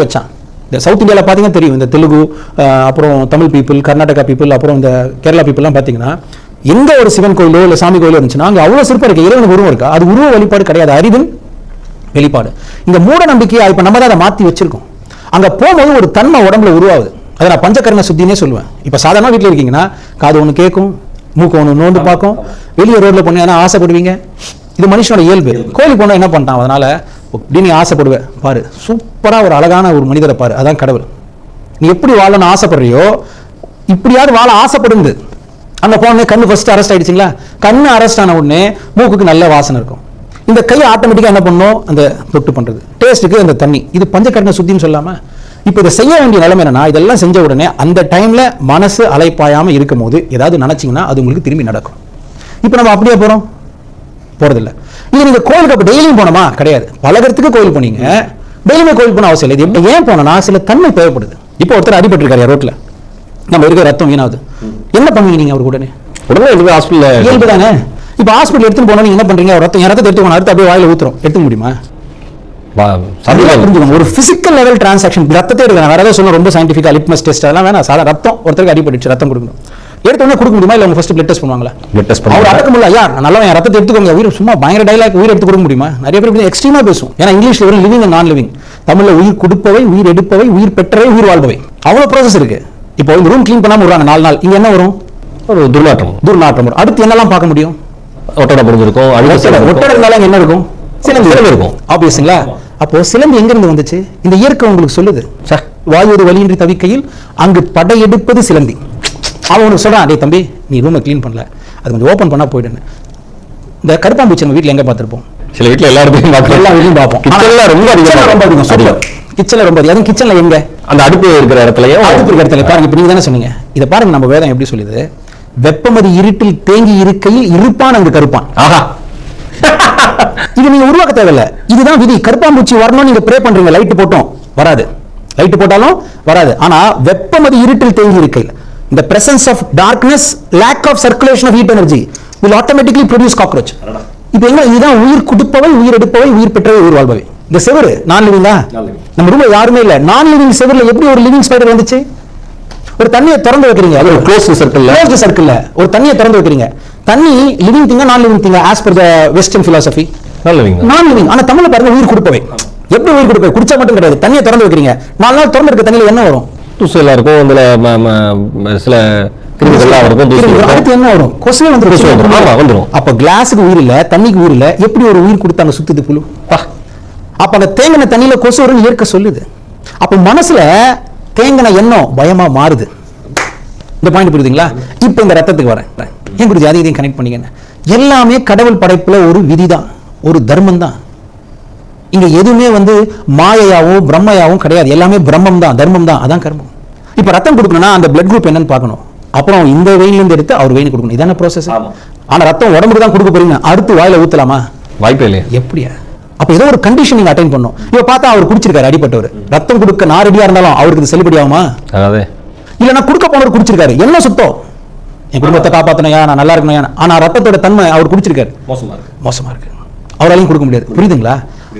வச்சான். இந்த சவுத் இந்தியாவில் பார்த்தீங்கன்னா தெரியும், இந்த தெலுங்கு, அப்புறம் தமிழ் பீப்புள், கர்நாடகா பீப்புள், அப்புறம் இந்த கேரளா பீப்புள்லாம் பார்த்தீங்கன்னா எந்த ஒரு சிவன் கோயிலோ இல்லை சாமி கோயிலோ இருந்துச்சுன்னா அங்கே அவ்வளோ சிறப்பாக இருக்கு, இறைவனுக்கு உருவம் இருக்கா, அது உருவ வழிபாடு கிடையாது, அறிவின் வெளிப்பாடு. இந்த மூட நம்பிக்கையை இப்போ நம்ம தான் அதை மாற்றி வச்சிருக்கோம். அங்கே போகும்போது ஒரு தன்மை உடம்புல உருவாகுது. அதை நான் பஞ்சகரண சுத்தினே சொல்லுவேன். இப்போ சாதாரண வீட்டில் இருக்கீங்கன்னா காது ஒன்று கேட்கும், மூக்கு ஒன்று நோண்டு பார்க்கும், வெளியே ரோட்டில் போனீங்கன்னா ஆசைப்படுவீங்க. இது மனுஷனோட இயல்பு. கோயிலுக்கு போனால் என்ன பண்ணிட்டான், அதனால இப்படி நீ ஆசைப்படுவேன் பாரு, சூப்பராக ஒரு அழகான ஒரு மனிதரை பாரு, அதான் கடவுள். நீ எப்படி வாழணும்னு ஆசைப்படுறியோ இப்படியாவது வாழ ஆசைப்படுது. அந்த போனே கண்ணு ஃபர்ஸ்ட் அரெஸ்ட் ஆயிடுச்சுங்களா, கண்ணு அரெஸ்ட் ஆன உடனே மூக்குக்கு நல்ல வாசனை இருக்கும். இந்த கை ஆட்டோமேட்டிக்காக என்ன பண்ணும், அந்த தொட்டு பண்ணுறது, டேஸ்ட்டுக்கு அந்த தண்ணி, இது பஞ்சகரண சுத்தின்னு சொல்லாம. இப்போ இதை செய்ய வேண்டிய நிலைமை என்னன்னா, இதெல்லாம் செஞ்ச உடனே அந்த டைம்ல மனசு அலைப்பாயாமல் இருக்கும் போது ஏதாவது நினைச்சிங்கன்னா அது உங்களுக்கு திரும்பி நடக்கும். இப்போ நம்ம அப்படியே போகிறோம், போறதில்லை. இது நீங்க கோயிலுக்கு அப்போ டெய்லியும் போனோமா கிடையாது, பழகிறதுக்கு கோயில் போனீங்க, டெய்லியுமே கோயில் போன அவசியம் இல்லை. இது ஏன் போனோம்னா சில தன்மை தேவைப்படுது. இப்போ ஒருத்தர் அடிபட்டிருக்காரு ரோட்ல, நம்ம இருக்க ரத்தம் வீணாகுது, என்ன பண்ணுவீங்க நீங்க? அவருக்கு உடனே இதுவே ஹாஸ்பிட்டல் இயல்பு தானே. இப்போ ஹாஸ்பிட்டல் எடுத்துட்டு போனா நீங்க என்ன பண்றீங்க, ரத்தம் எடுத்து போன அடுத்து அப்படியே வாயில ஊத்துறோம், எடுத்துக்க முடியுமா? ஒரு பிசிக்கல் லெவல் டிரான்சாக்ஷன், ரத்தத்தை எடுக்கலாம். வேற ஏதாவது சொல்ல ரொம்ப சயின்டிஃபிக்கா லிட்மஸ் டெஸ்ட் அதெல்லாம் வேணாம். சாதாரண ரத்தம் ஒருத்தருக்கு அடிபட்டுச்சு, ரத்தம் கொடுக்கணும், எடுத்த உடனே கொடுக்க முடியுமா? இல்லை அவங்க ஃபர்ஸ்ட் பிளட் டெஸ்ட் பண்ணுவாங்களா? பிளட் டெஸ்ட் அவர் அடக்க முடியல, ஐயா நல்லா என் ரத்தத்தை எடுத்துக்கோங்க, உயிர் சும்மா பயங்கர டைலாக், உயிர் எடுத்து கொடுக்க முடியுமா? நிறைய பேர் எக்ஸ்ட்ரீமா பேசும். ஏன்னா இங்கிலீஷ்ல வெறும் லிவிங் அண்ட் நான் லிவிங், தமிழ்ல உயிர் கொடுப்பவை, உயிர் எடுப்பவை, உயிர் பெற்றவை, உயிர் வாழ்பவை, அவ்வளவு ப்ராசஸ் இருக்கு. இப்போ இந்த ரூம் கிளீன் பண்ணாம விடுறாங்க 4 நாள், இங்க என்ன வரும்? ஒரு துர்நாற்றம் வரும். அடுத்து என்னெல்லாம் பார்க்க முடியும்? ஒட்டடை புரிஞ்சிருக்கும், ஒட்டடை இருந்தாலும் என்ன இருக்கும்? சிலந்தி இருக்கும் ஆப்வியஸ்ங்களா. அப்போ சிலந்தி எங்க இருந்து வந்துச்சு? இந்த இயற்கை உங்களுக்கு சொல்லுது, வாயுவது வழியின்றி தவிக்கையில் அங்கு படையெடுப்பது சிலந்தி. அவன் உனக்கு சொல்றான், அதே தம்பி நீ ரூமை கிளீன் பண்ணல, அது கொஞ்சம் ஓப்பன் பண்ணா போயிடுன்னு. இந்த கருப்பாம்பூச்சி நம்ம வீட்டில் எங்க பார்த்திருப்போம்? சில வீட்டில் எல்லா வீட்லையும் பார்ப்போம். கிச்சன்ல ரொம்ப அதிகம், கிச்சன்ல ரொம்ப அதிகம். அதுவும் கிச்சன்ல எங்க? அந்த அடுப்பு இருக்கிற இடத்துலயே, அடுப்பு இருக்கிற இடத்துல பாருங்க. இப்ப நீங்க தானே சொன்னீங்க, இதை பாருங்க, நம்ம வேதம் எப்படி சொல்லுது, வெப்பமதி இருட்டில் தேங்கி இருக்கையில் இருப்பான் அங்கு கருப்பான். ஆஹா, இது நீங்க உருவாக்க தேவையில்லை, இதுதான் விதி. கருப்பாம்பூச்சி வரணும் நீங்க ப்ரே பண்றீங்க, லைட் போட்டோம் வராது, லைட் போட்டாலும் வராது. ஆனா வெப்பமதி இருட்டில் தேங்கி இருக்கையில், the presence of darkness, lack of circulation of heat energy will automatically produce cockroach. இப்போ எங்க இதுதான் உயிர் கொடுப்பவை, உயிர் எடுப்பவை, உயிர் பெற்றவை, உயிர் வாழ்பவை. இந்த செவரு நான் லிவிங்கா? நம்ம ரூம்ல யாருமே இல்ல, நான் லிவிங் செவர்ல எப்படி ஒரு லிவிங் ஸ்பைடர் வந்துச்சு? ஒரு தண்ணியை திறந்து வைக்கிறீங்க, அது ஒரு க்ளோஸ்ட் சர்க்கிள்ல ஒரு தண்ணியை திறந்து வைக்கிறீங்க. தண்ணி லிவிங் திங்கா நான் லிவிங் திங்கா? as per the western philosophy நான் லிவிங். ஆனா தமிழ்ல பாருங்க உயிர் கொடுப்பவை. எப்படி உயிர் கொடுப்பவை? குடிச்சா மட்டும் கிடையாது, தண்ணியை திறந்து வைக்கிறீங்க, 4 நாள் திறந்து இருக்க தண்ணியில என்ன வரும்? தூசலா இருக்கும், அதுல சில கிருமிகள்லாம் இருக்கும், அடுத்து என்ன வரும்? கொசுவே வந்துரும். அப்ப கிளாஸுக்கு உயிர் இல்ல, தண்ணிக்கு உயிர் இல்ல, எப்படி ஒரு உயிர் கொடுத்தாங்க சுத்துது புழு? அப்ப அந்த தேங்கின தண்ணியில கொசு வரும்னு இயற்கை சொல்லுது. அப்ப மனசுல தேங்கின எண்ணம் பயமா மாறுது. இந்த பாயிண்ட் புரியுதுங்களா? இப்ப இந்த ரத்தத்துக்கு வரேன், ஏன் குருஜி அதையும் கனெக்ட் பண்ணிக்கங்க. எல்லாமே கடவுள் படைப்புல ஒரு விதிதான், ஒரு தர்மம் தான். இங்க எதுவுமே மாயையாவும் பிரம்மையாவும் கிடையாது, எல்லாமே பிரம்மம் தான், தர்மம் தான், அதான் கர்மம். இப்ப ரத்தம் கொடுக்கணும்னா அந்த பிளட் குரூப் என்னன்னு பார்க்கணும், அப்புறம் இந்த வெயின்ல இருந்து எடுத்து அவர் வெயின் கொடுக்கணும், இதான ப்ராசஸ். ஆனா ரத்தம் உடம்புக்கு தான் கொடுக்க போறீங்க, அடுத்து வாயில ஊத்தலாமா? வாய்ப்பே இல்லையா? எப்படியா? அப்ப ஏதோ ஒரு கண்டிஷன் நீங்க அட்டைன் பண்ணும். இப்ப பார்த்தா அவர் குடிச்சிருக்காரு, அடிப்பட்டவர், ரத்தம் கொடுக்க நான் ரெடியா இருந்தாலும் அவருக்கு இது செல்லுபடி ஆகுமா? இல்லைன்னா கொடுக்க போனவர் குடிச்சிருக்காரு, என்ன சுத்தம், என் குடும்பத்தை காப்பாத்தனையா, நான் நல்லா இருக்கணும், ஆனா ரத்தத்தோட தன்மை அவர் குடிச்சிருக்காரு மோசமா இருக்கு, அவராலையும் கொடுக்க முடியாது. புரியுதுங்களா?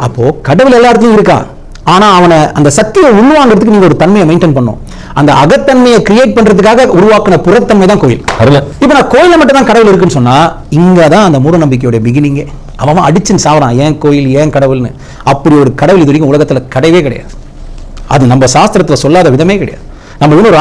அப்போ கடவுள் எல்லா இடத்துலயும் இருக்கான், ஆனா அவனை அந்த சக்தியை உள்வாங்கிறதுக்கு நீங்க ஒரு தன்மையை மெயின்டைன் பண்ணும். அந்த அகத்தன்மையை கிரியேட் பண்றதுக்காக உருவாக்கின புறத்தன்மை தான் கோயில். இப்ப நான் கோயில மட்டும் தான் கடவுள் இருக்குன்னு சொன்னா, இங்கதான் அந்த மூட நம்பிக்கையோட பிகினிங்கே. அவன் அடிச்சுன்னு சாவறான், ஏன் கோயில் ஏன் கடவுள்னு. அப்படி ஒரு கடவுள் இது வரைக்கும் உலகத்துல கிடையவே கிடையாது. அது நம்ம சாஸ்திரத்துல சொல்லாத விதமே கிடையாது. நம்ம இன்னும்